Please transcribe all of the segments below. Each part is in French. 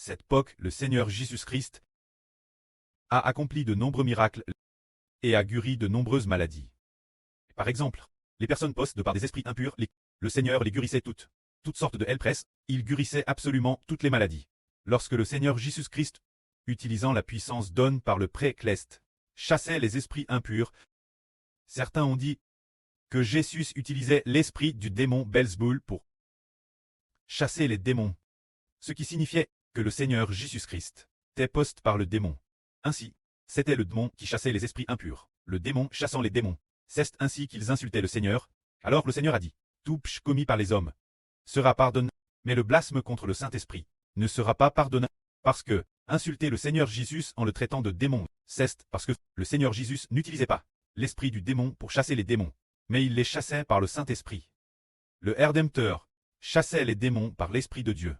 cette époque, le Seigneur Jésus-Christ a accompli de nombreux miracles et a guéri de nombreuses maladies. Par exemple, les personnes possédées par des esprits impurs, le Seigneur les guérissait toutes sortes de hellpress, il guérissait absolument toutes les maladies. Lorsque le Seigneur Jésus-Christ, utilisant la puissance donnée par le pré-cleste, chassait les esprits impurs, certains ont dit que Jésus utilisait l'esprit du démon Belzébuth pour chasser les démons, ce qui signifiait que le Seigneur Jésus-Christ était possédé par le démon. Ainsi, c'était le démon qui chassait les esprits impurs, le démon chassant les démons. C'est ainsi qu'ils insultaient le Seigneur. Alors le Seigneur a dit, tout péché commis par les hommes sera pardonné, mais le blasphème contre le Saint-Esprit ne sera pas pardonné, parce que insulter le Seigneur Jésus en le traitant de démon, c'est parce que le Seigneur Jésus n'utilisait pas l'esprit du démon pour chasser les démons, mais il les chassait par le Saint-Esprit. Le Rédempteur chassait les démons par l'Esprit de Dieu.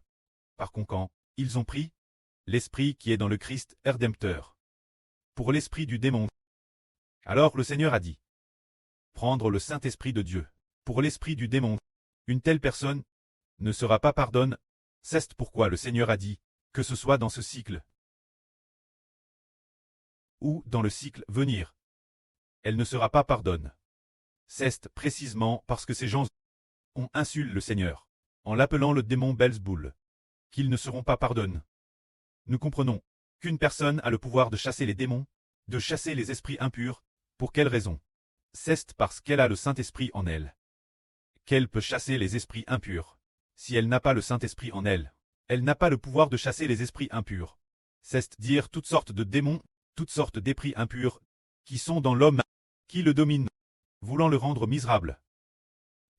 Par conséquent, ils ont pris l'Esprit qui est dans le Christ Rédempteur pour l'esprit du démon. Alors le Seigneur a dit, prendre le Saint-Esprit de Dieu pour l'esprit du démon, une telle personne ne sera pas pardonnée. C'est pourquoi le Seigneur a dit, que ce soit dans ce cycle ou dans le cycle venir, elle ne sera pas pardonnée. C'est précisément parce que ces gens ont insulté le Seigneur, en l'appelant le démon Belzébuth, qu'ils ne seront pas pardonnés. Nous comprenons qu'une personne a le pouvoir de chasser les démons, de chasser les esprits impurs. Pour quelle raison? C'est parce qu'elle a le Saint-Esprit en elle qu'elle peut chasser les esprits impurs. Si elle n'a pas le Saint-Esprit en elle, elle n'a pas le pouvoir de chasser les esprits impurs. C'est-à-dire toutes sortes de démons, toutes sortes d'esprits impurs, qui sont dans l'homme, qui le dominent, voulant le rendre misérable,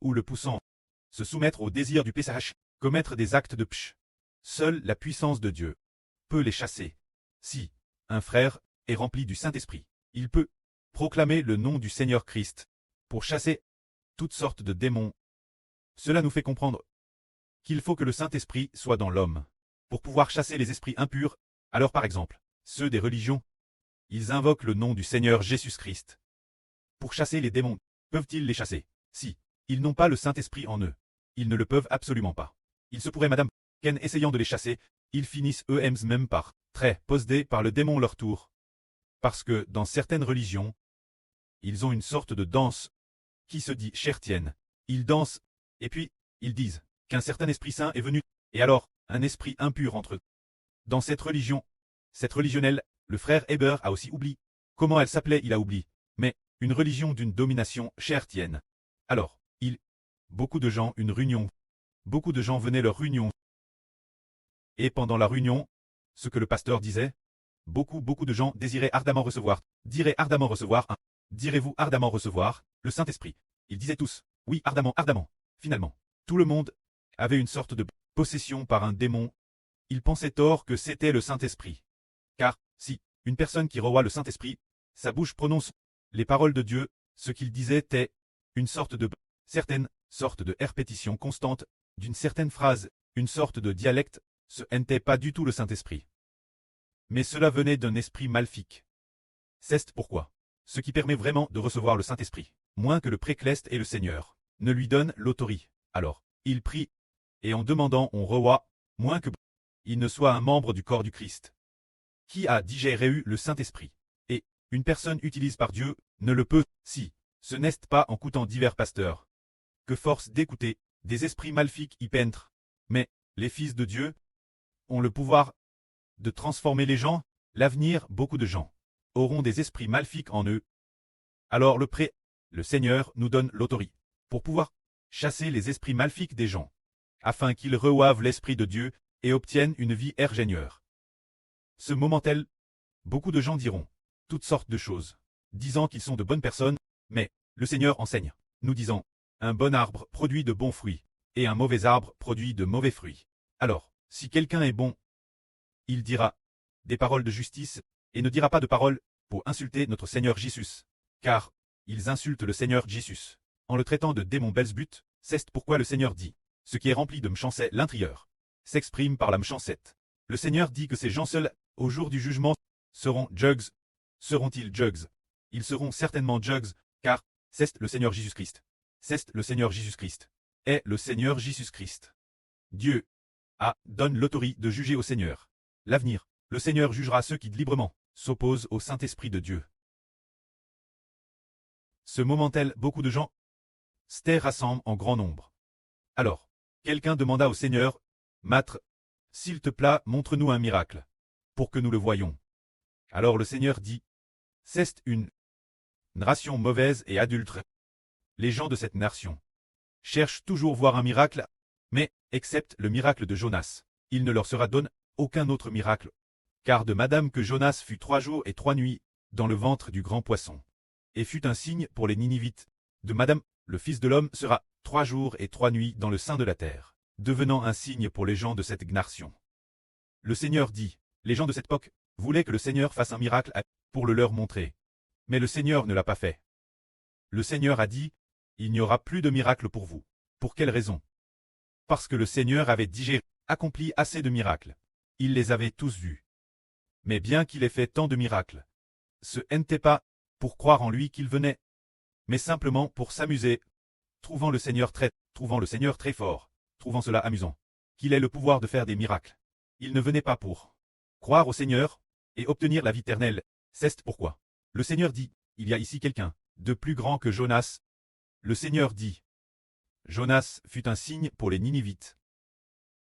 ou le poussant, se soumettre au désir du péché, commettre des actes de péché. Seule la puissance de Dieu peut les chasser. Si un frère est rempli du Saint-Esprit, il peut proclamer le nom du Seigneur Christ pour chasser toutes sortes de démons. Cela nous fait comprendre qu'il faut que le Saint-Esprit soit dans l'homme pour pouvoir chasser les esprits impurs. Alors par exemple, ceux des religions, ils invoquent le nom du Seigneur Jésus-Christ. Pour chasser les démons, peuvent-ils les chasser? Si ils n'ont pas le Saint-Esprit en eux, ils ne le peuvent absolument pas. Il se pourrait, madame, qu'en essayant de les chasser, ils finissent eux-mêmes par très possédés par le démon leur tour. Parce que dans certaines religions, ils ont une sorte de danse qui se dit chrétienne. Ils dansent, et puis, ils disent qu'un certain esprit saint est venu, et alors, un esprit impur entre eux. Dans cette religionnelle, le frère Heber a aussi oublié. Comment elle s'appelait, il a oublié. Mais, une religion d'une domination chrétienne. Alors, beaucoup de gens, une réunion. Beaucoup de gens venaient leur réunion. Et pendant la réunion, ce que le pasteur disait, beaucoup de gens désiraient ardemment recevoir, diraient ardemment recevoir un. Direz-vous ardemment recevoir le Saint-Esprit? Ils disaient tous, oui, ardemment, ardemment. Finalement, tout le monde avait une sorte de possession par un démon. Ils pensaient tort que c'était le Saint-Esprit. Car, si une personne qui reçoit le Saint-Esprit, sa bouche prononce les paroles de Dieu, ce qu'il disait était une sorte de certaine sorte de répétition constante d'une certaine phrase, une sorte de dialecte, ce n'était pas du tout le Saint-Esprit. Mais cela venait d'un esprit maléfique. C'est pourquoi ce qui permet vraiment de recevoir le Saint-Esprit, moins que le pré-cleste et le Seigneur, ne lui donne l'autorité. Alors, il prie, et en demandant on reçoit, moins que il ne soit un membre du corps du Christ, qui a digéré eu le Saint-Esprit. Et, une personne utilisée par Dieu, ne le peut, si, ce n'est pas en coûtant divers pasteurs, que force d'écouter, des esprits maléfiques y pénètrent. Mais, les fils de Dieu ont le pouvoir de transformer les gens. L'avenir, beaucoup de gens auront des esprits maléfiques en eux. Alors le Seigneur nous donne l'autorité pour pouvoir chasser les esprits maléfiques des gens, afin qu'ils reçoivent l'Esprit de Dieu et obtiennent une vie ingénieure. Ce moment-là, beaucoup de gens diront toutes sortes de choses, disant qu'ils sont de bonnes personnes, mais le Seigneur enseigne, nous disant, un bon arbre produit de bons fruits, et un mauvais arbre produit de mauvais fruits. Alors, si quelqu'un est bon, il dira des paroles de justice, et ne dira pas de paroles pour insulter notre Seigneur Jésus. Car, ils insultent le Seigneur Jésus, en le traitant de démon Belzébuth. C'est pourquoi le Seigneur dit, ce qui est rempli de méchanceté l'intérieur, s'exprime par la méchanceté. Le Seigneur dit que ces gens seuls, au jour du jugement, seront jugs. Seront-ils jugs? Ils seront certainement jugs, car, c'est le Seigneur Jésus-Christ. C'est le Seigneur Jésus-Christ. Est le Seigneur Jésus-Christ. Dieu donne l'autorité de juger au Seigneur. l'avenir, le Seigneur jugera ceux qui librement s'opposent au Saint-Esprit de Dieu. Ce moment tel, beaucoup de gens s'étaient rassemblés en grand nombre. Alors, quelqu'un demanda au Seigneur, « Maître, s'il te plaît, montre-nous un miracle, pour que nous le voyions. » Alors le Seigneur dit, « C'est une nation mauvaise et adultère. Les gens de cette nation cherchent toujours voir un miracle, mais, excepte le miracle de Jonas, il ne leur sera donné aucun autre miracle, car de Madame que Jonas fut 3 jours et 3 nuits dans le ventre du grand poisson, et fut un signe pour les Ninivites. De Madame, le Fils de l'homme sera 3 jours et 3 nuits dans le sein de la terre, devenant un signe pour les gens de cette nation. » Le Seigneur dit, les gens de cette époque voulaient que le Seigneur fasse un miracle pour le leur montrer. Mais le Seigneur ne l'a pas fait. Le Seigneur a dit, il n'y aura plus de miracle pour vous. Pour quelle raison? Parce que le Seigneur avait déjà accompli assez de miracles. Il les avait tous vus. Mais bien qu'il ait fait tant de miracles, ce n'était pas pour croire en lui qu'il venait, mais simplement pour s'amuser, trouvant le Seigneur très fort, trouvant cela amusant, qu'il ait le pouvoir de faire des miracles. Il ne venait pas pour croire au Seigneur et obtenir la vie éternelle. C'est pourquoi le Seigneur dit, il y a ici quelqu'un de plus grand que Jonas. Le Seigneur dit, Jonas fut un signe pour les Ninivites.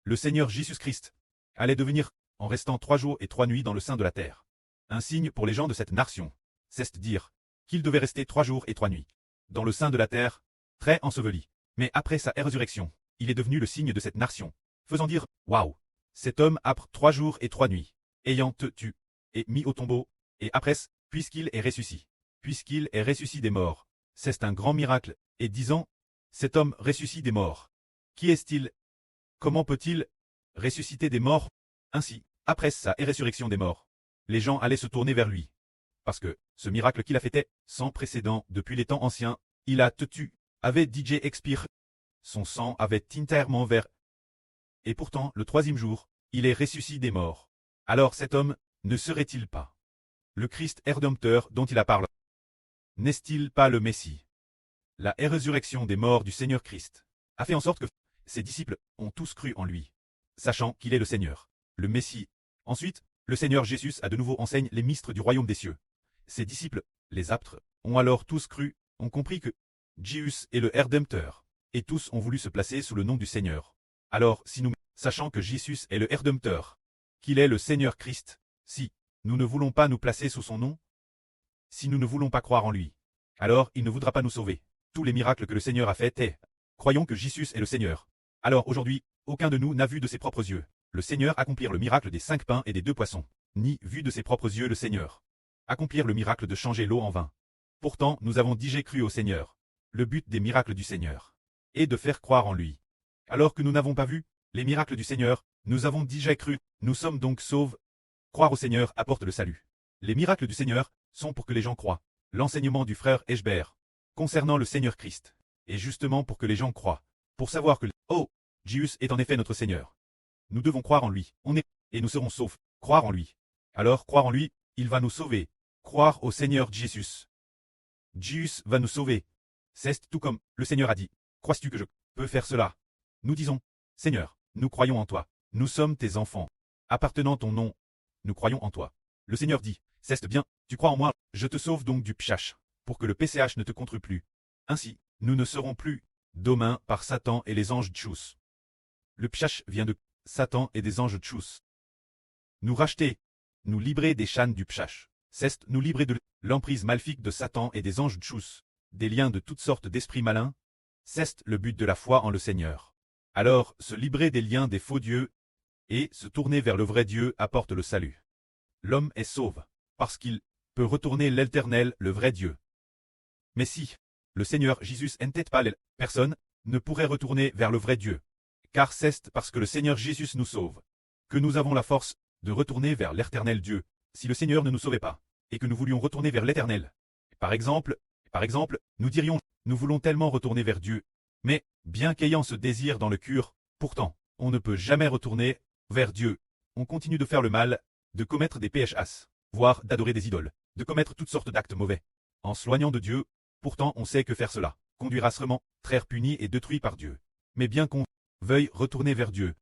Le Seigneur Jésus-Christ allait devenir, en restant 3 jours et 3 nuits dans le sein de la terre, un signe pour les gens de cette nation. C'est dire qu'il devait rester 3 jours et 3 nuits dans le sein de la terre, très enseveli. Mais après sa résurrection, il est devenu le signe de cette nation, faisant dire, waouh, cet homme après 3 jours et 3 nuits, ayant te tué et mis au tombeau, et après, puisqu'il est ressuscité des morts, c'est un grand miracle, et disant, cet homme ressuscite des morts. Qui est-il? Comment peut-il ressusciter des morts? Ainsi, après sa résurrection des morts, les gens allaient se tourner vers lui. Parce que, ce miracle qu'il a fait est sans précédent depuis les temps anciens, il a tué, avait DJ expire. Son sang avait entièrement vert. Et pourtant, le 3e jour, il est ressuscité des morts. Alors cet homme, ne serait-il pas le Christ Rédempteur dont il a parlé? N'est-il pas le Messie? La résurrection des morts du Seigneur Christ a fait en sorte que ses disciples ont tous cru en lui, sachant qu'il est le Seigneur, le Messie. Ensuite, le Seigneur Jésus a de nouveau enseigné les mystères du royaume des cieux. Ses disciples, les apôtres, ont alors tous cru, ont compris que Jésus est le Rédempteur, et tous ont voulu se placer sous le nom du Seigneur. Alors, si nous, sachant que Jésus est le Rédempteur, qu'il est le Seigneur Christ, si nous ne voulons pas nous placer sous son nom, si nous ne voulons pas croire en lui, alors il ne voudra pas nous sauver. Tous les miracles que le Seigneur a faits est, croyons que Jésus est le Seigneur. Alors aujourd'hui, aucun de nous n'a vu de ses propres yeux le Seigneur accomplir le miracle des 5 pains et des 2 poissons, ni vu de ses propres yeux le Seigneur accomplir le miracle de changer l'eau en vin. Pourtant, nous avons déjà cru au Seigneur. Le but des miracles du Seigneur est de faire croire en lui. Alors que nous n'avons pas vu les miracles du Seigneur, nous avons déjà cru, nous sommes donc sauvés. Croire au Seigneur apporte le salut. Les miracles du Seigneur sont pour que les gens croient. L'enseignement du frère Eschbert concernant le Seigneur Christ est justement pour que les gens croient, pour savoir que, oh, Jésus est en effet notre Seigneur. Nous devons croire en lui, on est, et nous serons saufs. Croire en lui. Alors croire en lui, il va nous sauver. Croire au Seigneur Jésus. Jésus va nous sauver. C'est tout comme le Seigneur a dit. Crois-tu que je peux faire cela? Nous disons, Seigneur, nous croyons en toi. Nous sommes tes enfants. Appartenant ton nom, nous croyons en toi. Le Seigneur dit, c'est bien, tu crois en moi, je te sauve donc du péché, pour que le PCH ne te contre plus. Ainsi, nous ne serons plus domains par Satan et les anges tchous. Le péché vient de Satan et des anges tchous. Nous racheter, nous libérer des chaînes du péché. C'est nous libérer de l'emprise maléfique de Satan et des anges tchous, des liens de toutes sortes d'esprits malins. C'est le but de la foi en le Seigneur. Alors, se libérer des liens des faux dieux et se tourner vers le vrai Dieu apporte le salut. L'homme est sauve, parce qu'il peut retourner l'Éternel, le vrai Dieu. Mais si le Seigneur Jésus n'était pas personne ne pourrait retourner vers le vrai Dieu. Car c'est parce que le Seigneur Jésus nous sauve, que nous avons la force de retourner vers l'Éternel Dieu. Si le Seigneur ne nous sauvait pas, et que nous voulions retourner vers l'Éternel, par exemple, nous dirions, nous voulons tellement retourner vers Dieu, mais, bien qu'ayant ce désir dans le cœur, pourtant, on ne peut jamais retourner vers Dieu. On continue de faire le mal, de commettre des péchés, voire d'adorer des idoles, de commettre toutes sortes d'actes mauvais. En s'éloignant de Dieu, pourtant on sait que faire cela conduira seulement, très puni et détruit par Dieu. Mais bien qu'on veuille retourner vers Dieu,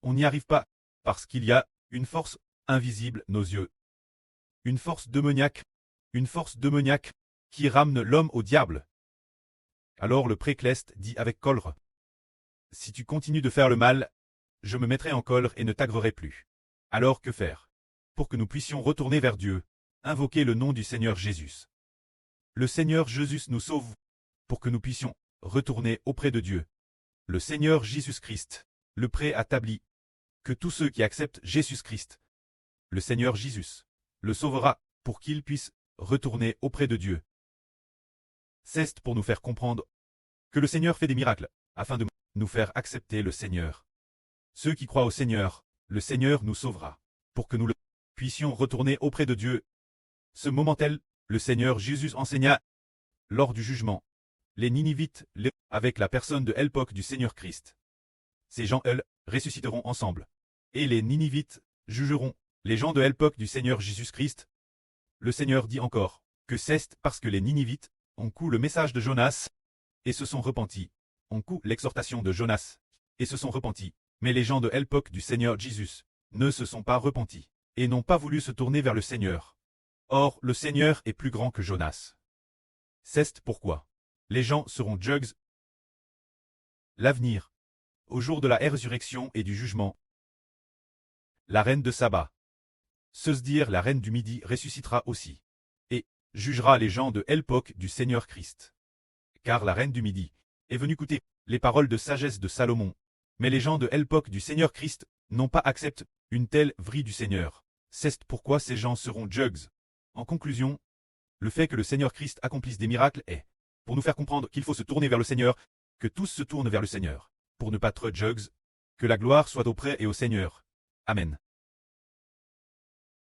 on n'y arrive pas, parce qu'il y a une force invisible nos yeux. Une force démoniaque qui ramène l'homme au diable. Alors le précleste dit avec colère: si tu continues de faire le mal, je me mettrai en colère et ne t'agréerai plus. Alors que faire? Pour que nous puissions retourner vers Dieu, invoquer le nom du Seigneur Jésus. Le Seigneur Jésus nous sauve, pour que nous puissions retourner auprès de Dieu. Le Seigneur Jésus-Christ, le prêt établi, que tous ceux qui acceptent Jésus-Christ, le Seigneur Jésus, le sauvera, pour qu'ils puissent retourner auprès de Dieu. C'est pour nous faire comprendre que le Seigneur fait des miracles, afin de nous faire accepter le Seigneur. Ceux qui croient au Seigneur, le Seigneur nous sauvera, pour que nous puissions retourner auprès de Dieu. Ce moment tel, le Seigneur Jésus enseigna, lors du jugement, les Ninivites, avec la personne de l'époque du Seigneur Christ. Ces gens, eux, ressusciteront ensemble. Et les Ninivites jugeront les gens de l'époque du Seigneur Jésus-Christ. Le Seigneur dit encore que c'est parce que les Ninivites ont cru le message de Jonas et se sont repentis, ont cru l'exhortation de Jonas et se sont repentis. Mais les gens de l'époque du Seigneur Jésus ne se sont pas repentis et n'ont pas voulu se tourner vers le Seigneur. Or, le Seigneur est plus grand que Jonas. C'est pourquoi les gens seront juges. L'avenir. Au jour de la résurrection et du jugement. La reine de Saba. Se dire la reine du Midi ressuscitera aussi. Et jugera les gens de l'époque du Seigneur Christ. Car la reine du Midi est venue écouter les paroles de sagesse de Salomon. Mais les gens de l'époque du Seigneur Christ n'ont pas accepté une telle vrille du Seigneur. C'est pourquoi ces gens seront juges. En conclusion, le fait que le Seigneur Christ accomplisse des miracles est pour nous faire comprendre qu'il faut se tourner vers le Seigneur, que tous se tournent vers le Seigneur, pour ne pas être juges, que la gloire soit auprès et au Seigneur. Amen.